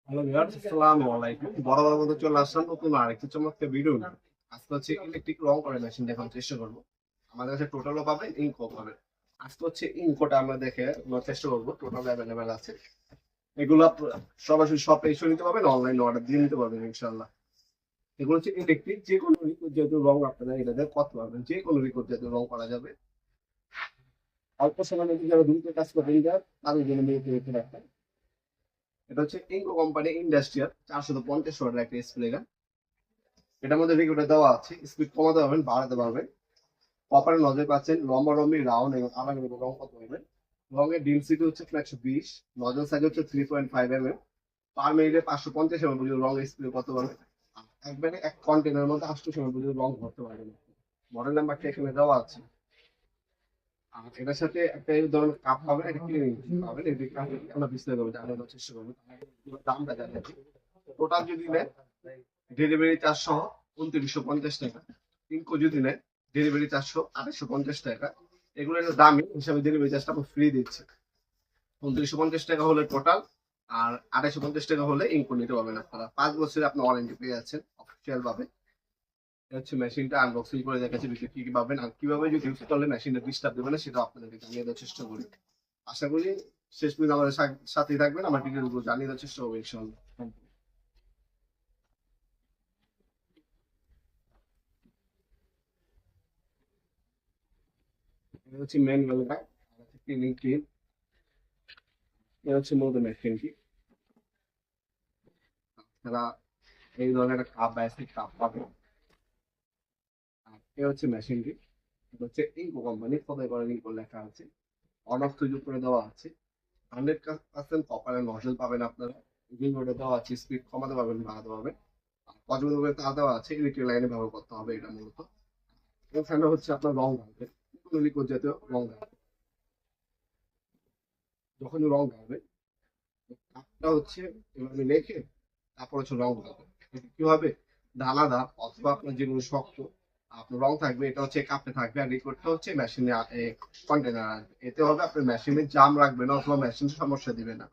Hello viewers, আসসালামু আলাইকুম। বরাবর মতো চলে আসলাম নতুন আরেকটি চমৎকার ভিডিও নিয়ে। আজকে হচ্ছে ইলেকট্রিক রং করার মেশিন দেখানোর চেষ্টা করবো। আমাদের কাছে টোটালও পাবেন, ইঙ্কও পাবেন। আজকে হচ্ছে ইঙ্কোটা আমরা দেখে নেওয়ার চেষ্টা করবো। টোটাল অ্যাভেলেবেল আছে। এগুলো সরাসরি শপে এসে নিতে পারবেন, অনলাইন অর্ডার দিয়ে নিতে পারবেন ইনশাল্লাহ। এগুলো হচ্ছে ইলেকট্রিক, যে কোনো রিকোয়েস্ট জাতীয় রং আপনারা এটাতে করতে পারবেন, যে কোনো রিকোয়েস্ট জাতীয় রং করা যাবে। অল্প সময়ের মধ্যে যারা দ্রুত কাজ করবেন তাদের জন্য নিয়ে রাখবেন। এটা হচ্ছে ইঙ্কো কোম্পানি ইন্ডাস্ট্রিয়াল 450 ওয়াটের একটা স্প্রে গান। এটার মধ্যে রেগুলেটর দেওয়া আছে, স্পিড কমাতে পারবেন, বাড়াতে পারবেন। কপারের নজর পাচ্ছেন, লম্বা লম্বি রাউন্ড এবং আলাদা আলাদা রং করতে পারবেন। রঙের ডেনসিটি হচ্ছে 120, নজল সাইজ হচ্ছে 3.5 mm। পার মিনিটে 550 ml পর্যন্ত রং স্প্রে করতে পারবেন। একবারে এক কন্টেনারের মধ্যে 800 ml পর্যন্ত রং ভরতে পারবেন। মডেল নাম্বারটা এখানে দেওয়া আছে। আর এটার সাথে একটা এই ধরনের কাপ পাবেন, একটা কিনে পাবেন। এই আমরা বিস্তারিত জানানোর চেষ্টা করবো, দামটা জানেন। টোটাল যদি নেন ডেলিভারি চার্জ সহ 2950 টাকা। ইনকো যদি নেন ডেলিভারি চার্জ সহ 2850 টাকা। এগুলো দামি হিসাবে ডেলিভারি চার্জটা আমরা ফ্রি দিচ্ছি। 2950 টাকা হলে টোটাল, আর 2850 টাকা হলে ইনকো নিতে পারবেন আপনারা। 5 বছরে আপনি ওয়ারেন্টি পেয়ে যাচ্ছেন অফিসিয়াল ভাবে। হচ্ছে মেশিনটা আনবক্সিং করে দেখাচ্ছি ভিতরে কি কি পাবেন, আর কিভাবে যদি ইউজ করলে মেশিনটা ডিস্টার্ব দেবে না সেটা আপনাদেরকে জানিয়ে দেওয়ার চেষ্টা করি। আশা করি শেষ পর্যন্ত আমাদের সাথেই থাকবেন, আমার ডিটেলস গুলো জানিয়ে দেওয়ার চেষ্টা করবো ইনশাআল্লাহ। এটা হচ্ছে ম্যানুয়ালটা, ক্লিনিং ক্লিন। এটা হচ্ছে মূলত মেশিনটি। তারা এই ধরনের একটা কাপ বা কাপ পাবে। আর এ হচ্ছে মেশিনটি। এটা হচ্ছে ইঙ্কো কোম্পানি, খোদাই করা ইঙ্কো লেখা আছে। অন অফ সুইচ করে দেওয়া আছে। 100% কপারের নজল পাবেন আপনারা। রিমোটে দেওয়া আছে, স্পিড কমাতে পারবেন, বাড়াতে পারবেন। আর পর্যবেক্ষণে তার দেওয়া আছে, ইলেকট্রিক লাইনে ব্যবহার করতে হবে এটা মূলত। এখানে হচ্ছে আপনার রং ঢালবে, কোনো লিকুইড জাতীয় রং ঢালবে। যখন রং ঢালবে কাপটা হচ্ছে এভাবে রেখে তারপর হচ্ছে রং ঢালবে। এটা কি হবে, দানাদার অথবা আপনার যেগুলো শক্ত আপনার রং থাকবে, এটা হচ্ছে কাপে থাকবে। আর লিকুইডটা হচ্ছে মেশিনে কন্টেনার আসবে। এতে হবে আপনার মেশিনে জাম রাখবে না অথবা মেশিন সমস্যা দিবে না।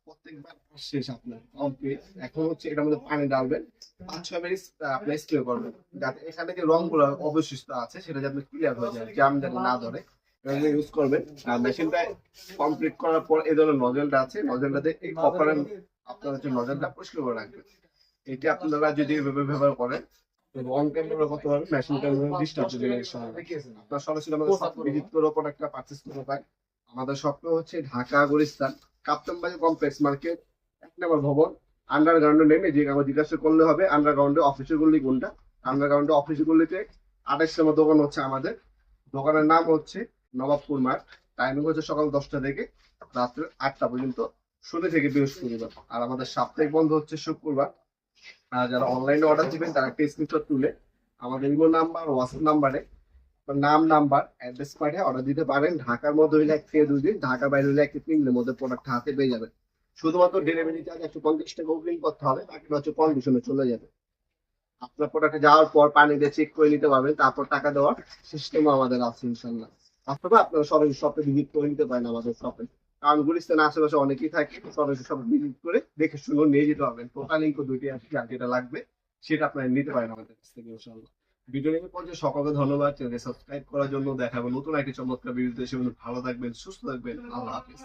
প্রত্যেকবার শেষ আপনার কমপ্লিট। এখন হচ্ছে এটার মধ্যে পানি ডালবেন, 5-6 মিনিট আপনি স্প্রে করবেন, যাতে এখানে যে রংগুলো অবশিষ্ট আছে সেটা যাতে ক্লিয়ার হয়ে যায়, জাম যাতে না ধরে। ইউজ করবেন। আর মেশিনটা কমপ্লিট করার পর এই ধরনের নজলটা আছে, নজলটাতে এই কপারের আপনার হচ্ছে নজলটা পরিষ্কার করে রাখবেন। এটা আপনারা যদি এভাবে ব্যবহার করেন লং টাইম ব্যবহার করতে পারবেন, মেশিনটা ডিস্টার্ব দিবে না ইনশাআল্লাহ। আপনার সরাসরি আমাদের শপ ভিজিট করে প্রোডাক্টটা পারচেজ করতে পারেন। আমাদের শপটা হচ্ছে ঢাকা গুলিস্তান কাপ্তান বাজার কমপ্লেক্স মার্কেট, 1 নম্বর ভবন। আন্ডারগ্রাউন্ডে নেমে যে কাগজ জিজ্ঞাসা করলে হবে আন্ডারগ্রাউন্ডে অফিসের গল্লি কোনটা। আন্ডারগ্রাউন্ডে অফিসের গল্লিতে 28 নম্বর দোকান হচ্ছে আমাদের। দোকানের নাম হচ্ছে নবাবপুর মাঠ। টাইমিং হচ্ছে সকাল 10টা থেকে রাত্রে 8টা পর্যন্ত, শনি থেকে বৃহস্পতিবার। আর আমাদের সাপ্তাহিক বন্ধ হচ্ছে শুক্রবার। আর যারা অনলাইনে অর্ডার দিবেন তারা একটা স্ক্রিনশট তুলে আমাদের ইমো নাম্বার, হোয়াটসঅ্যাপ নাম্বারে নাম, নাম্বার, অ্যাড্রেস পাঠিয়ে অর্ডার দিতে পারেন। ঢাকার মধ্যে হইলে 1 থেকে 2 দিন, ঢাকার বাইরে হইলে 1 থেকে 3 দিনের মধ্যে প্রোডাক্ট হাতে পেয়ে যাবেন। শুধুমাত্র ডেলিভারি চার্জ 150 টাকা অগ্রিম করতে হবে, বাকিটা হচ্ছে কন্ডিশনে চলে যাবে। আপনার প্রোডাক্টে যাওয়ার পর পানি দিয়ে চেক করে নিতে পারবেন, তারপর টাকা দেওয়ার সিস্টেমও আমাদের আছে ইনশাল্লাহ। অথবা আপনারা সরাসরি শপে ভিজিট করে নিতে পারেন আমাদের শপে। কারণ গুলিস্তানের আশেপাশে অনেকেই থাকে, সরাসরি শপে ভিজিট করে দেখে শুনে নিয়ে যেতে পারবেন। টোটাল ইনকো 2টি আছে, যার যেটা লাগবে সেটা আপনারা নিতে পারেন আমাদের কাছ থেকে ইনশাল্লাহ। ভিডিও নিয়ে পর্যন্ত সকলকে ধন্যবাদ। চ্যানেলকে সাবস্ক্রাইব করার জন্য। দেখাবো নতুন একটি চমৎকার ভিডিওতে। সে ভালো থাকবেন, সুস্থ থাকবেন। আল্লাহ হাফিজ।